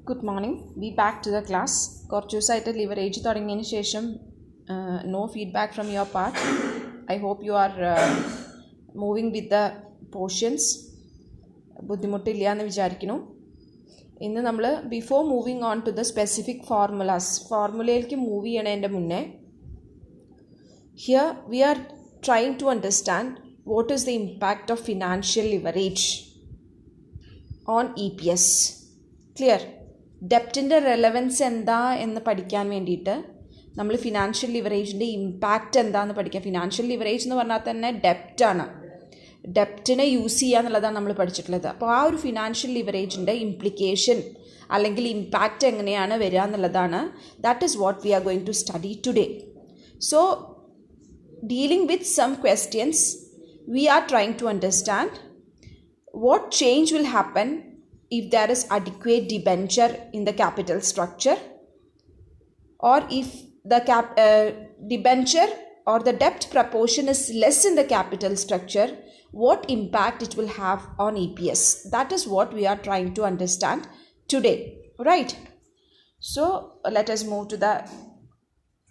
Good morning. Be back to the class. കുറച്ച് ദിവസമായിട്ട് leverage തുടങ്ങിയതിന് ശേഷം no feedback from your part. I hope you are moving with the portions. ബുദ്ധിമുട്ടില്ല എന്ന് വിചാരിക്കുന്നു. ഇന്ന് നമ്മൾ before moving on to the specific ഫോർമുലയിലേക്ക് മൂവ് ചെയ്യണതിൻ്റെ മുന്നേ here we are trying to understand what is the impact of financial leverage on EPS. Clear? ഡെപ്റ്റിൻ്റെ relevance എന്താ എന്ന് പഠിക്കാൻ വേണ്ടിയിട്ട് നമ്മൾ ഫിനാൻഷ്യൽ ലിവറേജിൻ്റെ ഇമ്പാക്റ്റ് എന്താണെന്ന് പഠിക്കാം. ഫിനാൻഷ്യൽ ലിവറേജ് എന്ന് പറഞ്ഞാൽ തന്നെ ഡെപ്റ്റാണ്. ഡെപ്റ്റിനെ യൂസ് ചെയ്യുക എന്നുള്ളതാണ് നമ്മൾ പഠിച്ചിട്ടുള്ളത്. അപ്പോൾ ആ ഒരു ഫിനാൻഷ്യൽ ലിവറേജിൻ്റെ ഇംപ്ലിക്കേഷൻ അല്ലെങ്കിൽ ഇമ്പാക്റ്റ് എങ്ങനെയാണ് വരിക എന്നുള്ളതാണ്. That is what we are going to study today. So dealing with some questions, we are trying to understand what change will happen if there is adequate debenture in the capital structure, or if the debenture or the debt proportion is less in the capital structure, what impact it will have on EPS. That is what we are trying to understand today, right? So let us move to the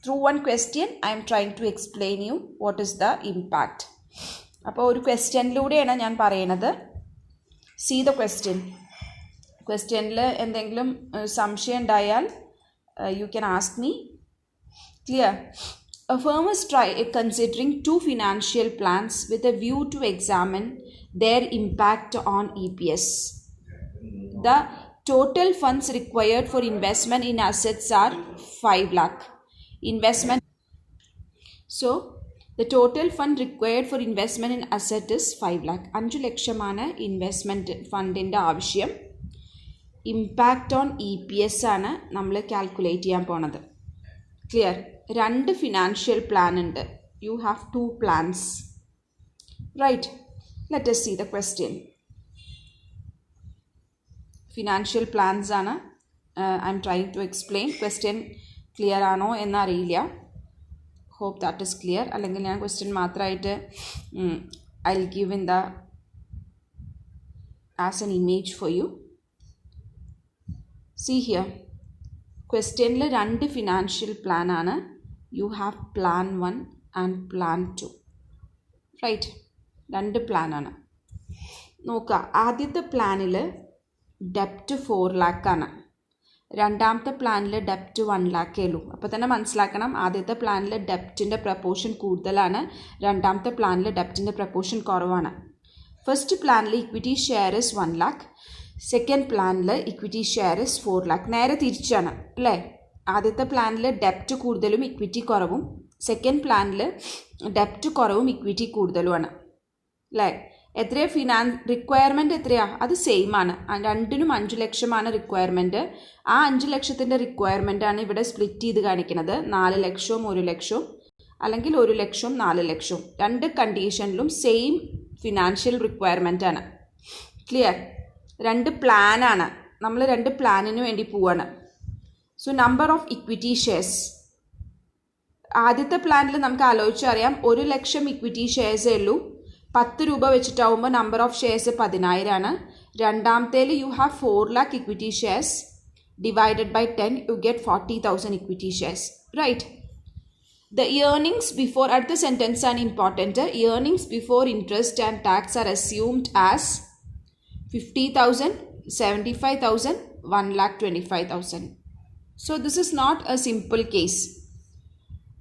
through one question. I am trying to explain you what is the impact. അപ്പോൾ ഒരു ക്വസ്റ്റ്യനിലൂടെയാണ് ഞാൻ പറയുന്നത്. See the question. ക്വസ്റ്റ്യനിൽ എന്തെങ്കിലും സംശയം ഉണ്ടായാൽ you can ask me. Clear? A firm is considering two financial plans with a view to examine their impact on EPS. The total funds required for investment in assets are 5 lakh. Investment. So the total fund required for investment in asset is 5 lakh. 5 ലക്ഷമാണ് investment ഫണ്ടിൻ്റെ ആവശ്യം. Impact on EPS ആണ് നമ്മൾ calculate ചെയ്യാൻ പോണത്. Clear? രണ്ട് financial plan ഉണ്ട്. You have 2 plans. Right? Let us see the question. Financial plans ആണ് I'm trying to explain. Question clear ആണോ എന്നറിയില്ല. Hope that is clear. അല്ലെങ്കിൽ ഞാൻ ക്വസ്റ്റ്യൻ മാത്രമായിട്ട് I will give in the as an image for you. See here, ക്വസ്റ്റ്യനിൽ രണ്ട് financial plan ആണ്. You have plan 1 and plan 2. Right? രണ്ട് പ്ലാനാണ്. നോക്കുക, ആദ്യത്തെ പ്ലാനിൽ ഡെപ്റ്റ് 4 lakh ആണ്. രണ്ടാമത്തെ പ്ലാനിൽ ഡെപ്റ്റ് 1 lakh ഉള്ളൂ. അപ്പോൾ തന്നെ മനസ്സിലാക്കണം, ആദ്യത്തെ പ്ലാനിൽ ഡെപ്റ്റിൻ്റെ പ്രപ്പോർഷൻ കൂടുതലാണ്, രണ്ടാമത്തെ പ്ലാനിൽ ഡെപ്റ്റിൻ്റെ പ്രപ്പോർഷൻ കുറവാണ്. ഫസ്റ്റ് പ്ലാനിൽ equity share is 1 lakh, second പ്ലാനിൽ ഇക്വിറ്റി ഷെയർ ഇസ് 4 lakh. നേരെ തിരിച്ചാണ് അല്ലേ? ആദ്യത്തെ പ്ലാനിൽ ഡെപ്റ്റ് കൂടുതലും ഇക്വിറ്റി കുറവും, സെക്കൻഡ് പ്ലാനിൽ ഡെപ്റ്റ് കുറവും ഇക്വിറ്റി കൂടുതലുമാണ് അല്ലേ? എത്രയാണ് റിക്വയർമെൻറ്റ് എത്രയാണ്? അത് സെയിം ആണ്. രണ്ടിനും 5 ലക്ഷമാണ് റിക്വയർമെൻറ്റ്. ആ 5 ലക്ഷത്തിൻ്റെ റിക്വയർമെൻറ്റാണ് ഇവിടെ സ്പ്ലിറ്റ് ചെയ്ത് കാണിക്കുന്നത്. 4 ലക്ഷവും 1 ലക്ഷവും, അല്ലെങ്കിൽ 1 ലക്ഷവും 4 ലക്ഷവും. രണ്ട് കണ്ടീഷനിലും സെയിം ഫിനാൻഷ്യൽ റിക്വയർമെൻ്റ് ആണ്. ക്ലിയർ? രണ്ട് പ്ലാനാണ്. നമ്മൾ രണ്ട് പ്ലാനിന് വേണ്ടി പോവാണ്. So number of equity shares. ആദ്യത്തെ പ്ലാനിൽ നമുക്ക് ആലോചിച്ചറിയാം 1 ലക്ഷം ഇക്വിറ്റി ഷെയർസേ ഉള്ളൂ. 10 രൂപ വെച്ചിട്ടാവുമ്പോൾ നമ്പർ ഓഫ് ഷെയർസ് 10,000 ആണ്. രണ്ടാമത്തേൽ you have 4 lakh equity shares divided by 10, you get 40,000 equity shares. Right? The earnings before, അടുത്ത സെൻറ്റൻസ് ആണ് important. Earnings before interest and tax are assumed as 50,000, 75,000, 1,25,000. So this is not a simple case.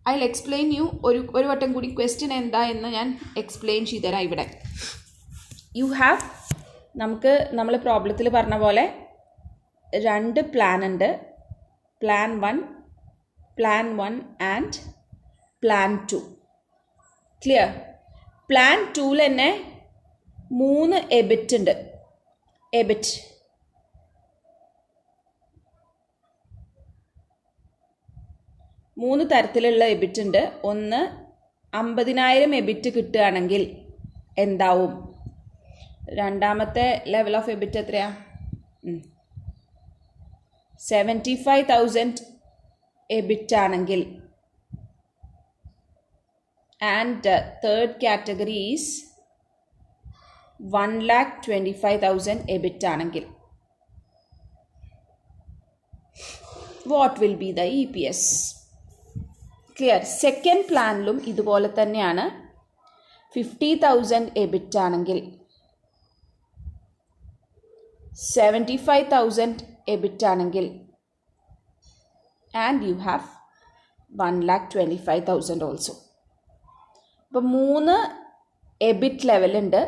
I will explain you. ഒരു വട്ടം കൂടി question എന്താ എന്ന് ഞാൻ explain ചെയ്തുതരാം. ഇവിടെ യു ഹാവ്, നമ്മൾ പ്രോബ്ലത്തിൽ പറഞ്ഞ പോലെ രണ്ട് പ്ലാൻ ഉണ്ട്. Plan 1 and plan 2. Clear? Plan 2ൽ തന്നെ 3 എബിറ്റ് ഉണ്ട്. എബിറ്റ് 3 തരത്തിലുള്ള എബിറ്റ് ഉണ്ട്. ഒന്ന്, 50,000 എബിറ്റ് കിട്ടുകയാണെങ്കിൽ എന്താവും? രണ്ടാമത്തെ ലെവൽ ഓഫ് എബിറ്റ് എത്രയാ? 75,000 എബിറ്റ് ആണെങ്കിൽ. And third category is 1,25,000 EBIT ആണെങ്കിൽ. what will be the EPS. Clear? Second പ്ലാനിലും ഇതുപോലെ തന്നെയാണ്. 50,000 EBIT ആണെങ്കിൽ 75,000 EBIT ആണെങ്കിൽ and you have 1,25,000 also. അപ്പോൾ 3 EBIT ലെവൽ ഉണ്ട്,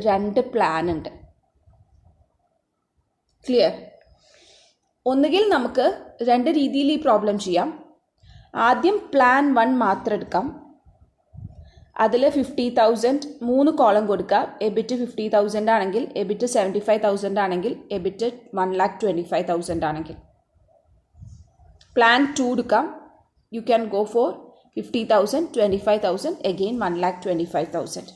2 പ്ലാൻ ഉണ്ട്. ക്ലിയർ? ഒന്നുകിൽ നമുക്ക് 2 രീതിയിൽ ഈ പ്രോബ്ലം ചെയ്യാം. ആദ്യം പ്ലാൻ 1 മാത്രം എടുക്കാം. അതിൽ 50,000 3 കോളം കൊടുക്കുക. എബിറ്റ് 50,000 ആണെങ്കിൽ, എബിറ്റ് 75,000 ആണെങ്കിൽ, എബിറ്റ് 1,25,000 ആണെങ്കിൽ. പ്ലാൻ 2 എടുക്കാം. You can go for 50,000, 25,000, again 1,25,000.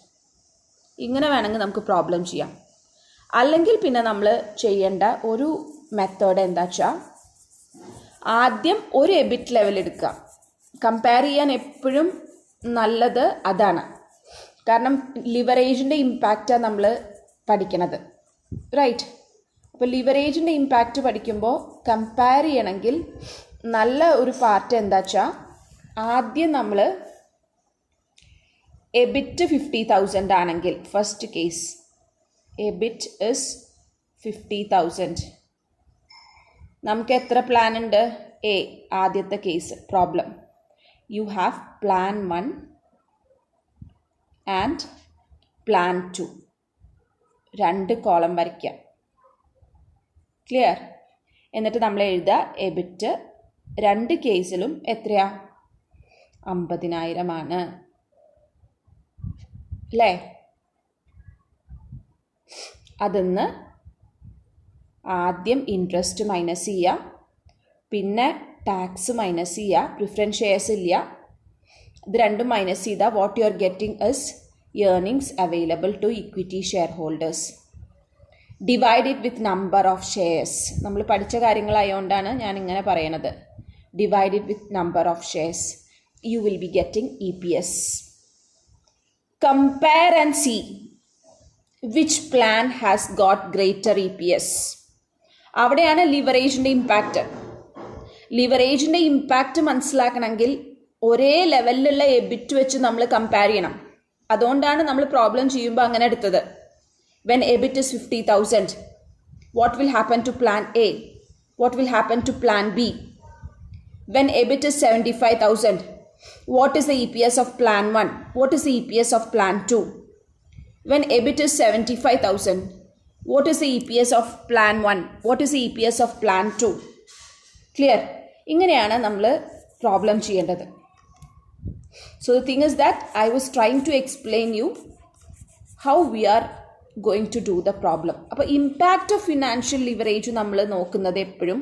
ഇങ്ങനെ വേണമെങ്കിൽ നമുക്ക് പ്രോബ്ലം ചെയ്യാം. അല്ലെങ്കിൽ പിന്നെ നമ്മൾ ചെയ്യേണ്ട ഒരു മെത്തേഡ് എന്താ വെച്ചാൽ, ആദ്യം ഒരു എബിറ്റ് ലെവൽ എടുക്കുക. കമ്പയർ ചെയ്യാൻ എപ്പോഴും നല്ലത് അതാണ്. കാരണം ലിവറേജിൻ്റെ ഇമ്പാക്റ്റാണ് നമ്മൾ പഠിക്കണത്, റൈറ്റ്? അപ്പോൾ ലിവറേജിൻ്റെ ഇമ്പാക്റ്റ് പഠിക്കുമ്പോൾ കമ്പയർ ചെയ്യണമെങ്കിൽ നല്ല ഒരു പാർട്ട് എന്താ വെച്ചാൽ, ആദ്യം നമ്മൾ എബിറ്റ് 50,000 ആണെങ്കിൽ, ഫസ്റ്റ് കേസ് എബിറ്റ് ഇസ് 50,000. നമുക്ക് എത്ര പ്ലാൻ ഉണ്ട്? എ, ആദ്യത്തെ case problem. You have plan 1 and plan 2. 2 column വരയ്ക്കാം. ക്ലിയർ? എന്നിട്ട് നമ്മൾ എഴുതുക എബിറ്റ് 2 കേസിലും എത്രയാ? 50,000 ആണ്. അല്ലേ? അതിന്ന് ആദ്യം ഇൻട്രസ്റ്റ് മൈനസ് ചെയ്യുക, പിന്നെ ടാക്സ് മൈനസ് ചെയ്യുക, പ്രിഫറൻസ് ഷെയർസ് ഇല്ല, ഇത് രണ്ടും മൈനസ് ചെയ്താൽ what you are getting is earnings available to equity shareholders. Divide it with number of shares. നമ്മൾ പഠിച്ച കാര്യങ്ങളായതുകൊണ്ടാണ് ഞാൻ ഇങ്ങനെ പറയണത്. Divide it with number of shares. You will be getting EPS. Compare and see which plan has got greater EPS. അവിടെയാണ് ലിവറേജിൻ്റെ impact. ലിവറേജിൻ്റെ impact മനസ്സിലാക്കണമെങ്കിൽ ഒരേ ലെവലിലുള്ള എബിറ്റ് വെച്ച് നമ്മൾ കമ്പയർ ചെയ്യണം. അതുകൊണ്ടാണ് നമ്മൾ പ്രോബ്ലം ചെയ്യുമ്പോൾ അങ്ങനെ എടുത്തത്. When EBIT is 50,000, what will happen to plan A? What will happen to plan B? When EBIT is 75,000, what is the EPS of plan 1? What is the EPS of plan 2? When EBIT is 75,000, what is the EPS of plan 1? What is the EPS of plan 2? Clear? ഇങ്ങനെയാണ് നമ്മൾ problem ചെയ്യേണ്ടത്. So the thing is that I was trying to explain you how we are going to do the problem. അപ്പോൾ impact of financial leverage നമ്മൾ നോക്കുന്നത് എപ്പോഴും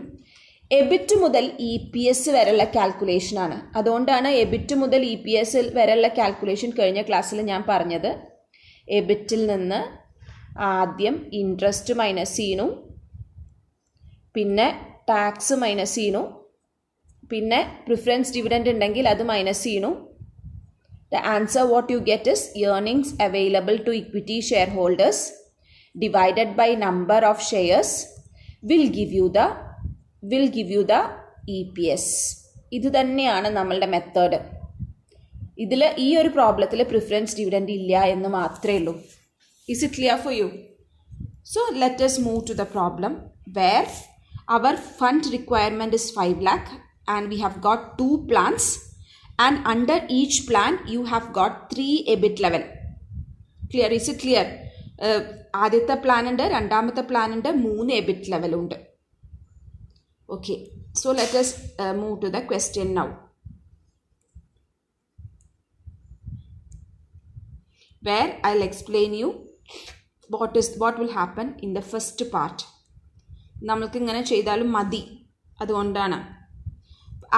EBIT മുതൽ EPS വരെയുള്ള കാൽക്കുലേഷനാണ്. അതുകൊണ്ടാണ് എബിറ്റ് മുതൽ EPS വരെയുള്ള കാൽക്കുലേഷൻ കഴിഞ്ഞ ക്ലാസ്സിൽ ഞാൻ പറഞ്ഞത്. എബിറ്റിൽ നിന്ന് ആദ്യം ഇൻട്രസ്റ്റ് മൈനസ് ചെയ്യണു, പിന്നെ ടാക്സ് മൈനസ് ചെയ്യണു, പിന്നെ പ്രിഫറൻസ് ഡിവിഡൻഡ് ഉണ്ടെങ്കിൽ അത് മൈനസ് ചെയ്യണു. The answer what you get is earnings available to equity shareholders divided by number of shares will give you the EPS. ഇത് തന്നെയാണ് നമ്മളുടെ മെത്തേഡ്. ഇതിൽ ഈ ഒരു പ്രോബ്ലത്തിൽ പ്രിഫറൻസ് ഡിവിഡൻഡ് ഇല്ല എന്ന് മാത്രമേ ഉള്ളൂ. Is it clear for you? So let us move to the problem where our fund requirement is 5 lakh and we have got 2 plans, and under each plan you have got 3 EBIT level. Clear? Is it clear? ആദ്യത്തെ plan ഉണ്ട്, രണ്ടാമത്തെ plan ഉണ്ട്, 3 EBIT level ഉണ്ട്. Okay, so let us move to the question now. Where I'll explain you what will happen in the first part. നമ്മൾക്ക് ഇങ്ങനെ ചെയ്താലും മതി, അതുകൊണ്ടാണ്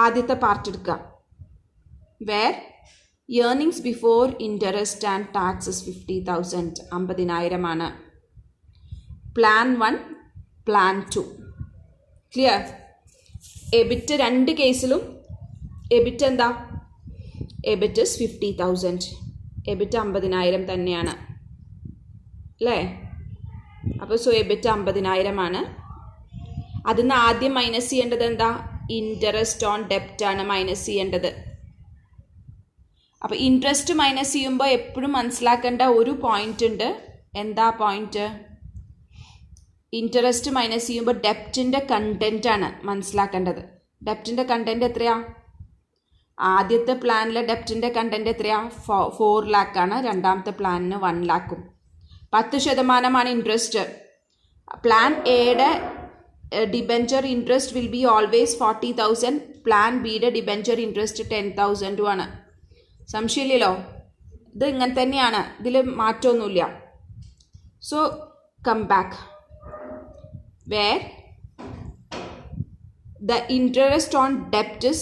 ആദ്യത്തെ പാർട്ട് എടുക്കുക. Where earnings before interest and taxes 50,000, 50,000 ആണ്. Plan 1, plan 2. ക്ലിയർ? എബിറ്റ് 2 കേസിലും EBIT എന്താ? EBIT is 50,000. എബിറ്റ് 50,000 തന്നെയാണ് അല്ലേ? അപ്പോൾ എബിറ്റ് 50,000 ആണ്. അതിൽ നിന്ന് ആദ്യം മൈനസ് ചെയ്യേണ്ടത് എന്താ? ഇൻട്രസ്റ്റ് ഓൺ ഡെപ്റ്റ് ആണ് മൈനസ് ചെയ്യേണ്ടത്. അപ്പോൾ ഇൻട്രസ്റ്റ് മൈനസ് ചെയ്യുമ്പോൾ എപ്പോഴും മനസ്സിലാക്കേണ്ട ഒരു പോയിന്റ് ഉണ്ട്. എന്താ പോയിന്റ്? ഇൻട്രസ്റ്റ് മൈനസ് ചെയ്യുമ്പോൾ ഡെപ്റ്റിൻ്റെ കണ്ടന്റ് ആണ് മനസ്സിലാക്കേണ്ടത്. ഡെപ്റ്റിൻ്റെ കണ്ടന്റ് എത്രയാ? ആദ്യത്തെ പ്ലാനിലെ ഡെപ്റ്റിൻ്റെ കണ്ടന്റ് എത്രയാ? 4 lakh ആണ്. രണ്ടാമത്തെ പ്ലാനിന് 1 lakh. 10% ഇൻട്രസ്റ്റ്. പ്ലാൻ എയുടെ debenture interest will be always 40,000. Plan ബിയുടെ ഡിബെഞ്ചർ ഇൻട്രസ്റ്റ് 10,000 ആണ്. സംശയമില്ലല്ലോ, ഇത് ഇങ്ങനെ തന്നെയാണ്, ഇതിൽ മാറ്റമൊന്നുമില്ല. So come back where the interest on debt is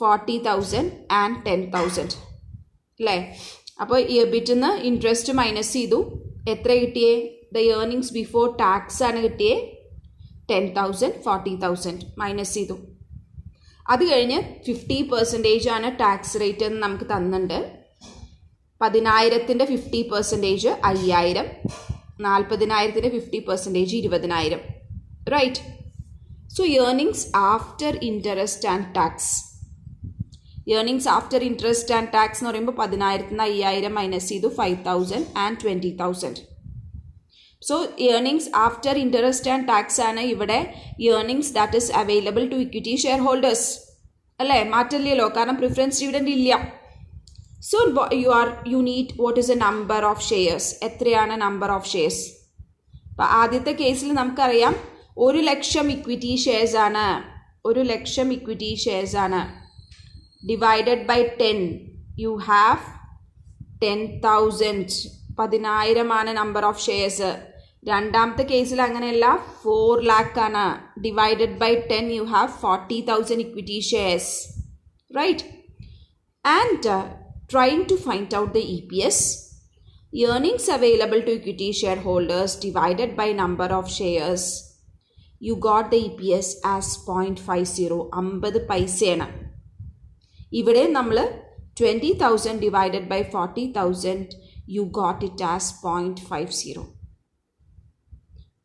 40,000 and 10,000 അല്ലേ? അപ്പോൾ എബിറ്റിന്ന് ഇൻട്രസ്റ്റ് മൈനസ് ചെയ്തു. എത്ര കിട്ടിയേ? ദ ഏർണിങ്സ് ബിഫോർ ടാക്സ് ആണ് കിട്ടിയേ 10,000. 40,000 മൈനസ് ചെയ്തു. അത് കഴിഞ്ഞ് 50% ആണ് ടാക്സ് റേറ്റ് എന്ന് നമുക്ക് തന്നിട്ടുണ്ട്. 10,000ൻ്റെ 50% 5,000. 40,000ൻ്റെ 50% 20,000. Right. So earnings after interest and tax. Earnings after interest and tax എന്ന് പറയുമ്പോൾ 10,000ന് 5,000 മൈനസ് ചെയ്തു 5,000 and 20,000. So earnings after interest and tax ആണ് ഇവിടെ earnings that is available to equity shareholders. അല്ലേ? മാറ്റില്ലല്ലോ, കാരണം പ്രിഫറൻസ് ഡിവിഡൻഡ് ഇല്ല. So you need what is the number of shares. എത്രയാണ് number of shares? അപ്പോൾ ആദ്യത്തെ കേസിൽ നമുക്കറിയാം 1,00,000 ഇക്വിറ്റി ഷെയർസ് ആണ്. 1,00,000 ഇക്വിറ്റി ഷെയർസ് ആണ്. Divided by 10 you have 10,000. 10,000 ആണ് നമ്പർ ഓഫ് ഷെയർസ്. രണ്ടാമത്തെ കേസിൽ അങ്ങനെയല്ല, 4 lakh ആണ്. Divided by 10 you have 40,000 equity shares. Right. And trying to find out the EPS. Earnings available to equity shareholders divided by number of shares. You got the EPS as 0.50. 50 പൈസയാണ്. ഇവിടെ നമ്മൾ 20,000 divided by 40,000. You got it as 0.50.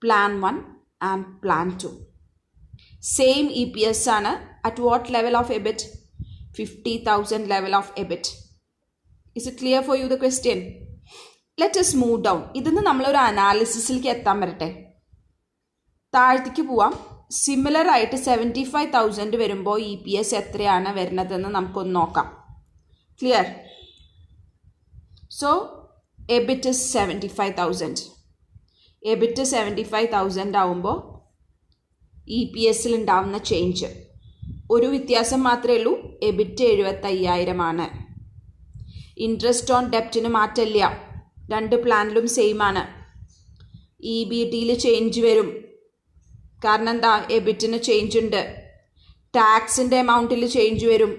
Plan 1 and Plan 2. Same EPS ആണ്. At what level of EBIT? 50,000 level of EBIT. Is it clear for you the question? Let us move down. ഇതിന്ന് നമ്മളൊരു അനാലിസിസിലേക്ക് എത്താൻ വരട്ടെ. താഴത്തേക്ക് പോവാം. സിമിലർ ആയിട്ട് 75,000 വരുമ്പോൾ EPS എത്രയാണ് വരുന്നതെന്ന് നമുക്കൊന്ന് നോക്കാം. Clear? So EBIT is 75,000. EBIT 75,000 ആവുമ്പോൾ EPSൽ ഉണ്ടാവുന്ന ചേഞ്ച് ഒരു വ്യത്യാസം മാത്രമേ ഉള്ളൂ. EBIT 75,000 ആണ്. ഇൻട്രസ്റ്റ് ഓൺ ഡെപ്റ്റിന് മാറ്റമില്ല. രണ്ട് പ്ലാനിലും സെയിം ആണ്. EBTയിൽ ചേഞ്ച് വരും. കാരണം എന്താ? എബിറ്റിന് ചേഞ്ച് ഉണ്ട്. ടാക്സിൻ്റെ എമൗണ്ടിൽ ചേഞ്ച് വരും.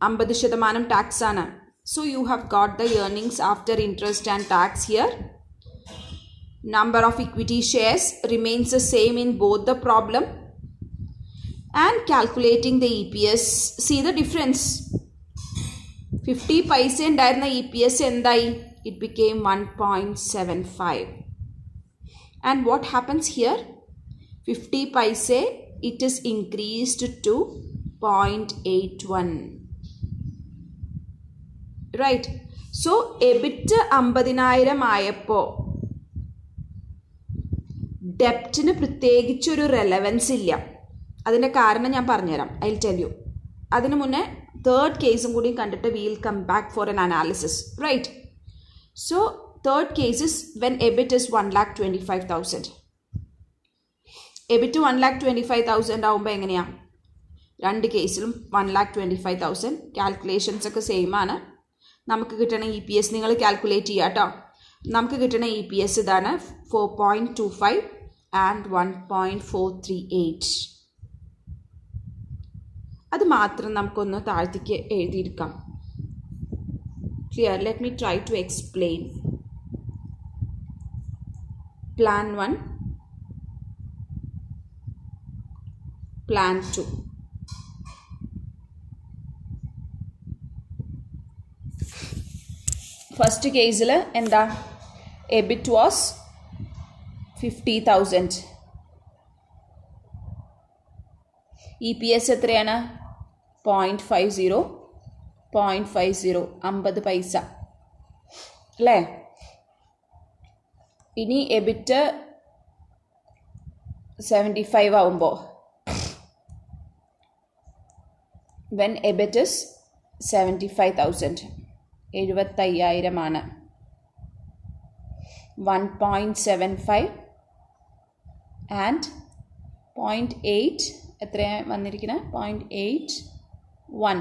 50% ടാക്സ് ആണ്. So you have got the earnings after interest and tax here. Number of equity shares remains the same in both the problem. And calculating the EPS. See the difference. 50 paisa ഉണ്ടായിരുന്ന EPS എന്തായി? It became 1.75. And what happens here? 50 paise, it is increased to 0.81. Right. So EBIT 50,000 ആയപ്പോൾ ഡെപ്റ്റിന് പ്രത്യേകിച്ചൊരു relevance ഇല്ല. അതിൻ്റെ കാരണം ഞാൻ പറഞ്ഞുതരാം. I will tell you. അതിന് മുന്നേ തേർഡ് കേസും കൂടി കണ്ടിട്ട് we will come back for an analysis. Right. So third case is when EBIT is 1,25,000. EBIT 1,25,000 ആവുമ്പോൾ എങ്ങനെയാ? രണ്ട് കേസിലും 1,25,000. കാൽക്കുലേഷൻസ് ഒക്കെ സെയിം ആണ്. നമുക്ക് കിട്ടണ EPS നിങ്ങൾ കാൽക്കുലേറ്റ് ചെയ്യുക കേട്ടോ. നമുക്ക് കിട്ടണ EPS ഇതാണ് 4.25 and 1.438. അത് മാത്രം നമുക്കൊന്ന് താഴ്ത്തിക്ക് എഴുതിയെടുക്കാം. Clear? Let me try to explain. Plan 1, Plan 2. First case എന്താ? EBIT was 50,000. EPS എത്രയാണ്? 0.50 50 പൈസ അല്ലേ? ഇനി എബിറ്റ് 75 ആവുമ്പോൾ when EBIT is 75,000 75,000 ആണ്. 1.75 and 0.8 എത്രയാണ് വന്നിരിക്കുന്നത്? 0.81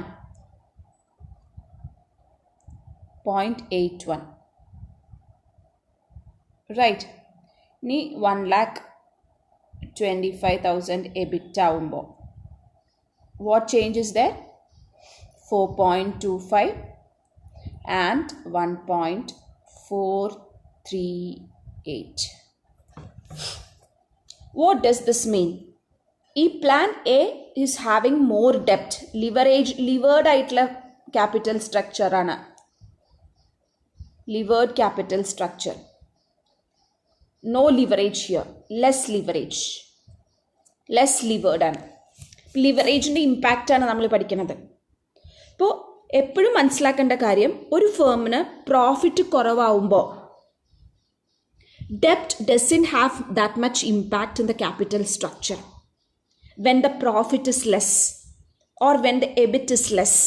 0.81 റൈറ്റ്. ഇനി 1,25,000 എബിറ്റ് ആവുമ്പോൾ what change is there? 4.25 and 1.438. What does this mean? Plan A is having more debt, levered ആയിട്ടുള്ള capital structure ആണ്. Levered capital structure. No leverage here. Less levered ആണ്. ലിവറേജിൻ്റെ ഇമ്പാക്റ്റാണ് നമ്മൾ പഠിക്കുന്നത്. അപ്പോൾ എപ്പോഴും മനസ്സിലാക്കേണ്ട കാര്യം, ഒരു ഫേമിന് പ്രോഫിറ്റ് കുറവാകുമ്പോൾ ഡെപ്റ്റ് doesn't have that much impact in the capital structure when the profit is less or when the EBIT is less.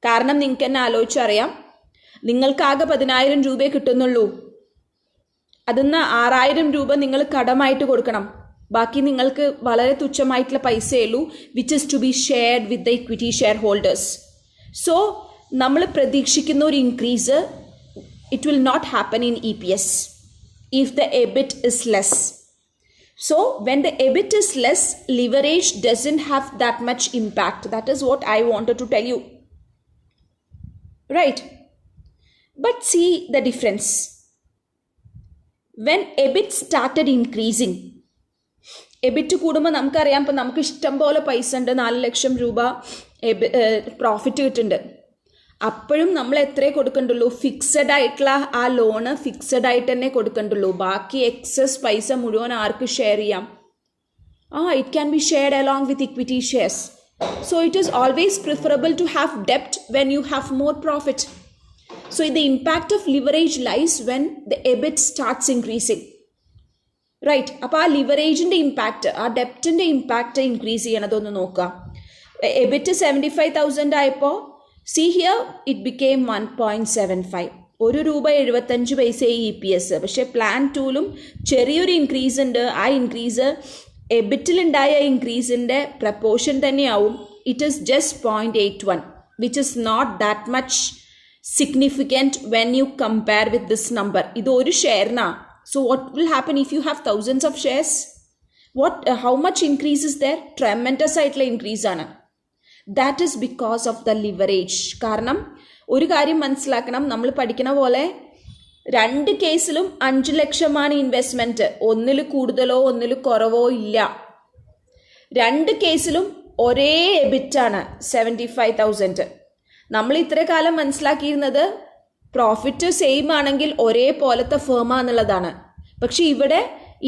കാരണം നിങ്ങൾക്ക് തന്നെ ആലോചിച്ചറിയാം, നിങ്ങൾക്കാകെ 10,000 രൂപയെ കിട്ടുന്നുള്ളൂ. അതിന്ന് 6,000 രൂപ നിങ്ങൾ കടമായിട്ട് കൊടുക്കണം. ബാക്കി നിങ്ങൾക്ക് വളരെ തുച്ഛമായിട്ടുള്ള പൈസയേ ഉള്ളൂ, which is to be shared with the equity shareholders. So നമ്മൾ പ്രതീക്ഷിക്കുന്ന ഒരു increase it will not happen in EPS if the EBIT is less. So when the EBIT is less, leverage doesn't have that much impact. That is what I wanted to tell you. Right? But see the difference. When EBIT started increasing, EBIT കൂടുമ്പോൾ നമുക്കറിയാം, ഇപ്പം നമുക്ക് ഇഷ്ടം പോലെ പൈസ ഉണ്ട്, 4 ലക്ഷം രൂപ profit കിട്ടുന്നുണ്ട്. അപ്പോഴും നമ്മൾ എത്രയേ കൊടുക്കണ്ടുള്ളൂ? ഫിക്സഡ് ആയിട്ടുള്ള ആ ലോണ് ഫിക്സഡ് ആയിട്ട് തന്നെ കൊടുക്കണ്ടുള്ളൂ. ബാക്കി എക്സസ് പൈസ മുഴുവൻ ആർക്ക് ഷെയർ ചെയ്യാം? It can be shared along with equity shares. So it is always preferable to have ഡെപ്റ്റ് when you have more profit. So the impact of leverage lies when the EBIT starts increasing. Right. അപ്പോൾ ആ ലിവറേജിൻ്റെ impact, ആ ഡെപ്റ്റിൻ്റെ impact increase ചെയ്യണതൊന്ന് നോക്കുക. EBIT 75,000 ആയപ്പോൾ see here it became 1.75. ₹1.75 EPS. പക്ഷേ plan 2ലും ചെറിയൊരു increase ഉണ്ട്. ആ ഇൻക്രീസ് എബിറ്റിലുണ്ടായ ഇൻക്രീസിൻ്റെ പ്രപ്പോർഷൻ തന്നെയാവും. It is just 0.81 which is not that much significant when you compare with this number. ഇത് ഒരു ഷെയറിനാണ്. So what will happen if you have thousands of shares? How much increase is there? Tremendous ആയിട്ടുള്ള increase ആണ്. That is because of the leverage. കാരണം ഒരു കാര്യം മനസ്സിലാക്കണം, നമ്മൾ പഠിക്കുന്ന പോലെ 2 കേസിലും 5 ലക്ഷമാണ് ഇൻവെസ്റ്റ്മെൻറ്റ്. ഒന്നിൽ കൂടുതലോ ഒന്നിൽ കുറവോ ഇല്ല. 2 കേസിലും ഒരേ എബിറ്റാണ് 75,000. നമ്മൾ ഇത്ര കാലം മനസ്സിലാക്കിയിരുന്നത് പ്രോഫിറ്റ് സെയിം ആണെങ്കിൽ ഒരേപോലത്തെ ഫേമാന്നുള്ളതാണ്. പക്ഷെ ഇവിടെ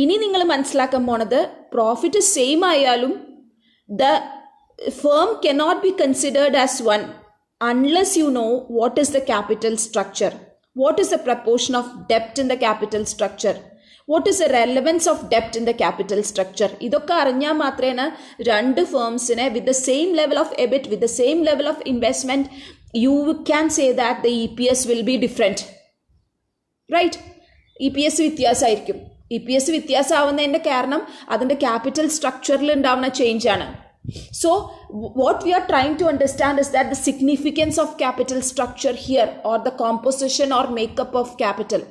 ഇനി നിങ്ങൾ മനസ്സിലാക്കാൻ പോണത്, പ്രോഫിറ്റ് സെയിം ആയാലും the firm cannot be considered as one unless you know what is the capital structure, what is the proportion of ഡെപ്റ്റ് in the capital structure, what is the relevance of ഡെപ്റ്റ് in the capital structure. ഇതൊക്കെ അറിഞ്ഞാൽ മാത്രമേ 2 ഫേംസിനെ with the same level of EBIT, with the same level of investment, you can say that the EPS will be different. Right? EPS വ്യത്യാസമായിരിക്കും. EPS വ്യത്യാസമാവുന്നതിൻ്റെ കാരണം അതിൻ്റെ capital സ്ട്രക്ചറിൽ ഉണ്ടാവുന്ന change ആണ്. So what we are trying to understand is that the significance of capital structure here, or the composition or makeup of capital.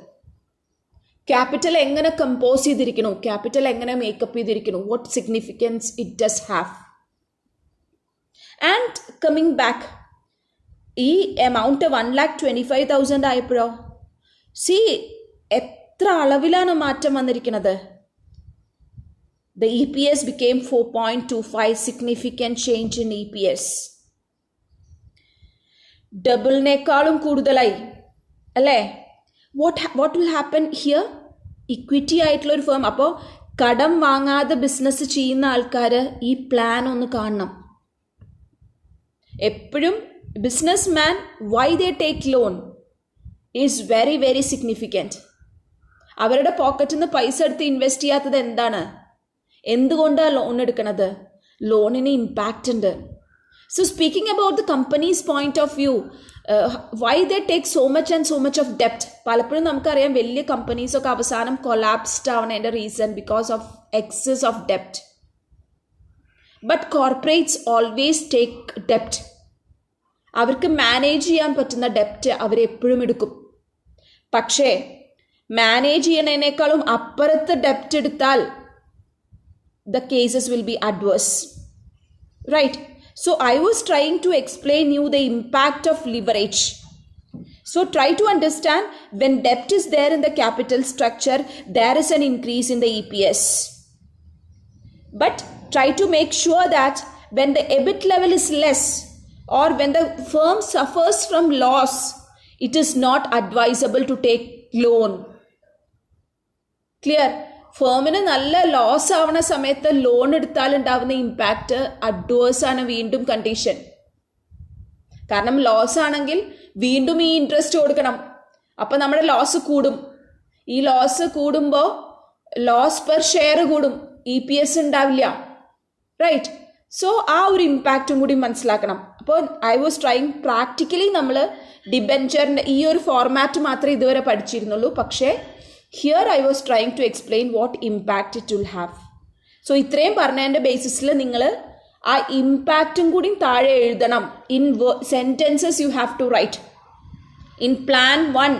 Capital എങ്ങനെ compose ചെയ്തിരിക്കുന്നു, capital എങ്ങനെ makeup ചെയ്തിരിക്കുന്നു, what significance it does have. And coming back, ഈ amount 1,25,000 ആയപ്പോഴോ C എത്ര അളവിലാണ് മാറ്റം വന്നിരിക്കുന്നത്. The EPS became 4.25, significant change in EPS. ഡബിളിനേക്കാളും കൂടുതലായി അല്ലേ? What will happen here? Equity ആയിട്ടുള്ളൊരു ഫേം. അപ്പോൾ കടം വാങ്ങാതെ ബിസിനസ് ചെയ്യുന്ന ആൾക്കാർ ഈ പ്ലാൻ ഒന്ന് കാണണം. എപ്പോഴും business man why they take loan is very very significant. അവരുടെ പോക്കറ്റിൽ നിന്ന് പൈസ എടുത്ത് ഇൻവെസ്റ്റ് ചെയ്യാത്തത് എന്താണ്? എന്തുകൊണ്ടാണ് ലോൺ എടുക്കുന്നത്? ലോണിന് ഇമ്പാക്റ്റ് ഉണ്ട്. So speaking about the company's point of view, why they take so much and so much of debt? പലപ്പോഴും നമുക്കറിയാം വലിയ കമ്പനീസ് ഒക്കെ അവസാനം collapsed ആവുന്നതിൻ്റെ reason because of excess of ഡെപ്റ്റ്. But corporates always take ഡെപ്റ്റ്. അവർക്ക് manage ചെയ്യാൻ പറ്റുന്ന ഡെപ്റ്റ് അവരെപ്പോഴും എടുക്കും. പക്ഷേ മാനേജ് ചെയ്യണതിനേക്കാളും അപ്പുറത്ത് ഡെപ്റ്റ് എടുത്താൽ the cases will be adverse, right? So I was trying to explain you the impact of leverage. So try to understand, when debt is there in the capital structure, there is an increase in the EPS. But try to make sure that when the EBIT level is less or when the firm suffers from loss, it is not advisable to take loan. Clear? ഫേമിന് നല്ല loss ആവുന്ന സമയത്ത് loan എടുത്താൽ ഉണ്ടാവുന്ന impact adverse ആണ് വീണ്ടും condition. കാരണം loss ആണെങ്കിൽ വീണ്ടും ഈ ഇൻട്രസ്റ്റ് കൊടുക്കണം. അപ്പം നമ്മുടെ ലോസ് കൂടും. ഈ ലോസ് കൂടുമ്പോൾ ലോസ് പെർ ഷെയർ കൂടും, EPS ഉണ്ടാവില്ല, റൈറ്റ്? സോ ആ ഒരു ഇമ്പാക്റ്റും കൂടി മനസ്സിലാക്കണം. അപ്പോൾ ഐ വാസ് ട്രൈങ് പ്രാക്ടിക്കലി നമ്മൾ ഡിബെഞ്ചറിൻ്റെ ഈ ഒരു ഫോർമാറ്റ് മാത്രമേ ഇതുവരെ പഠിച്ചിരുന്നുള്ളൂ. പക്ഷേ here I was trying to explain what impact it will have. So ഇത്രയും പറഞ്ഞതിൻ്റെ ബേസിസിൽ നിങ്ങൾ ആ ഇമ്പാക്റ്റും കൂടി താഴെ എഴുതണം. In sentences you have to write. In plan 1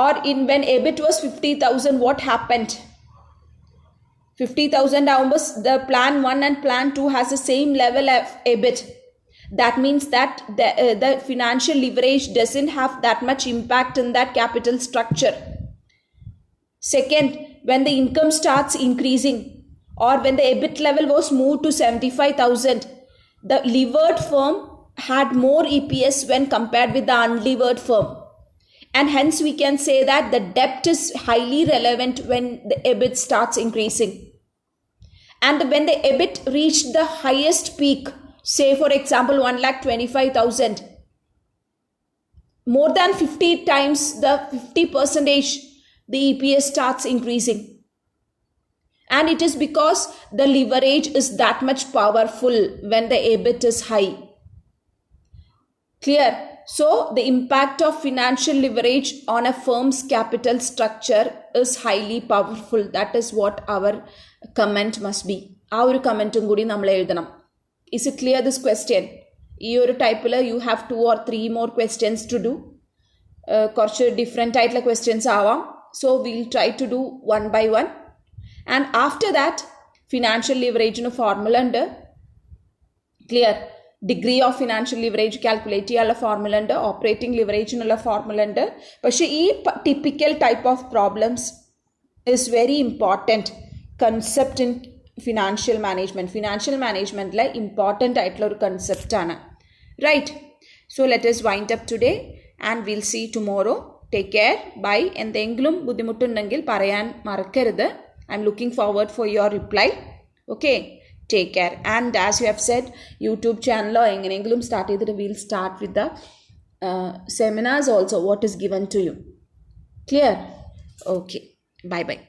or in when EBIT was 50,000 what happened? 50,000 ആവുമ്പോൾ the plan 1 and plan 2 has the same level of EBIT. That means that the financial leverage doesn't have that much impact in that capital structure. Second, when the income starts increasing or when the EBIT level was moved to 75,000, the levered firm had more EPS when compared with the unlevered firm. And hence we can say that the debt is highly relevant when the EBIT starts increasing. And when the EBIT reached the highest peak, say for example 1,25,000, more than 50 times the 50%, the EPS starts increasing. And it is because the leverage is that much powerful when the EBIT is high. Clear? So the impact of financial leverage on a firm's capital structure is highly powerful. That is what our comment must be. Our comment കൂടി നമ്മൾ എഴുതണം. Is it clear this question? ഈ ഒരു ടൈപ്പിൽ you have 2 or 3 more questions to do. കുറച്ച് different ആയിട്ടുള്ള questions ആവാം. So we'll try to do one by one. And after that, financial leverage in a formula under clear. Degree of financial leverage calculate ചെയ്യാനുള്ള formula under, operating leverage എന്നുള്ള formula under. പക്ഷേ ഈ typical type of problems is very important concept in financial management. Financial managementലെ important ആയിട്ടുള്ള ഒരു concept ആണ്, right? So let us wind up today and we'll see tomorrow. Take care. Bye. എന്തെങ്കിലും ബുദ്ധിമുട്ടുണ്ടെങ്കിൽ പറയാൻ മറക്കരുത്. I'm looking forward for your reply. Okay. Take care. And as you have said, YouTube channel എങ്ങനെയെങ്കിലും start ചെയ്തിട്ട് we'll start with the seminars also, what is given to you. Clear? Okay. Bye bye.